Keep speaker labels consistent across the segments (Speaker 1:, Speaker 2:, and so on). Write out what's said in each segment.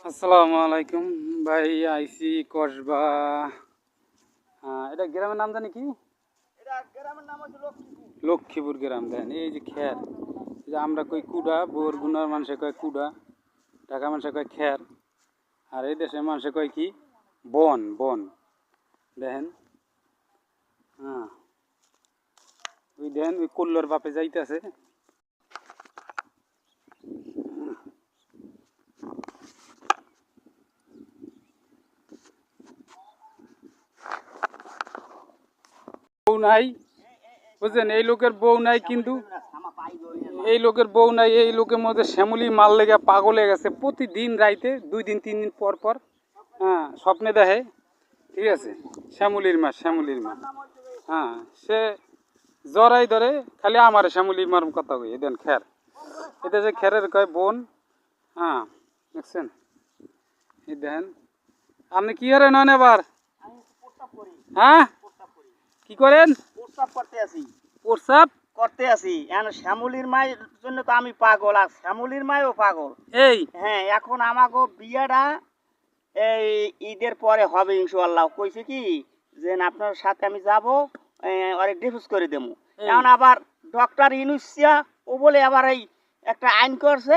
Speaker 1: আসসালামু আলাইকুম ভাই, আইসি কসবা। এটা গ্রামের নাম জানি কি? লক্ষ্মীপুর গ্রাম। দেন এই যে খের, এই যে আমরা কই কুড়া, বরগুনার মানুষে কয় কুড়া, ঢাকা মানুষে কয় খের, আর এই দেশের মানুষে কয় কি? বন। বন দেখেন। হ্যাঁ, ওই দেখেন ওই কল্লোর বাপে যাইতেছে। বউ নাই, বুঝছেন? এই লোকের বউ নাই, কিন্তু এই লোকের বউ নাই। এই লোকের মধ্যে শ্যামলি মাল লেগে পাগল হয়ে গেছে। প্রতিদিন রাইতে 2 দিন 3 দিন পর পর স্বপ্নে দেখে, ঠিক আছে, শ্যামলির মা, শ্যামলির মা। সে জরাই ধরে খালি আমার শ্যামলির মার কথা কই। দেন খের, এটা যে খেরের কয় বোন। দেখছেন? এই দেখেন, আপনি কি করেন নন এবার? হ্যাঁ, কি করেন?
Speaker 2: প্রস্তাব করতে আছি,
Speaker 1: প্রস্রাব
Speaker 2: করতে আছি। এখন শ্যামলির মায়ের জন্য তো আমি পাগল, আর শ্যামলির মায়ও পাগল।
Speaker 1: এই
Speaker 2: হ্যাঁ, এখন আমাকে বিয়েটা এই ঈদের পরে হবে ইনশাআল্লাহ। কইছে কি যে আপনার সাথে আমি যাব, ওরে ডিভোর্স করে দেবো। এখন আবার ডক্টর ইনুসিয়া ও বলে আবার এই একটা আইন করছে,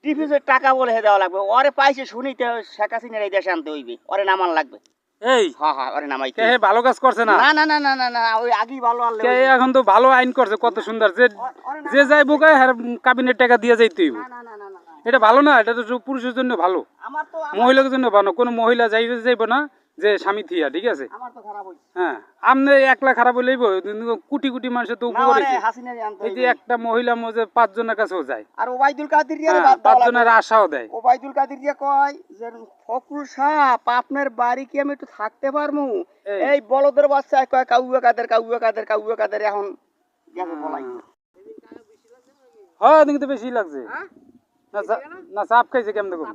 Speaker 2: ডিভোর্সের টাকা বলে দেওয়া লাগবে। ওরে পাইছে শুনিতে শেখ হাসিনার এই দেশে আনতে হইবে, ওরে নামান লাগবে।
Speaker 1: এই
Speaker 2: হ্যাঁ হ্যাঁ, ওরে নামাই।
Speaker 1: কে ভালো কাজ করছে না?
Speaker 2: না না না না না না, ওই আগেই ভালো আনলে
Speaker 1: কে এখন তো ভালো আইন করছে, কত সুন্দর। যে যে যাইব গায়ে হ্যাঁ কাবিনের টাকা দিয়ে যাইতে হইব।
Speaker 2: না না না না না।
Speaker 1: এটা ভালো না? এটা তো পুরুষের জন্য ভালো,
Speaker 2: আমার তো
Speaker 1: মহিলার জন্য ভালো। কোনো মহিলা যাইব না যে স্বামী থিয়া, ঠিক আছে?
Speaker 2: আমার তো খারাপ হইছে।
Speaker 1: হ্যাঁ, আপনি একলা খারাপ হইলেইব, কোটি কোটি মানুষের তো
Speaker 2: না
Speaker 1: উপকার
Speaker 2: মানে
Speaker 1: হইছে।
Speaker 2: হাসিনারই আনতে
Speaker 1: এই যে
Speaker 2: হইবে।
Speaker 1: একটা মহিলা মজে 5 জনের কাছেও যায়,
Speaker 2: আর ওবাইদুল কাদের দিয়ে বাদ দেওয়া
Speaker 1: 5
Speaker 2: লাগবে।
Speaker 1: জনের আশাও দেয়।
Speaker 2: ওবাইদুল কাদের দিয়ে কয় যে ফকরুল সাহেব আপনার বাড়ি কি আমি একটু থাকতে পারমু? এই বলদের বাচ্চা কয় কাউয়া কাদের কাউয়া কাদের কাউয়া কাদের। এখন গেছে বলাই।
Speaker 1: হ্যাঁ, দেখতে বেশি লাগছে। না চাপ খাইছে কেমন দেখুন।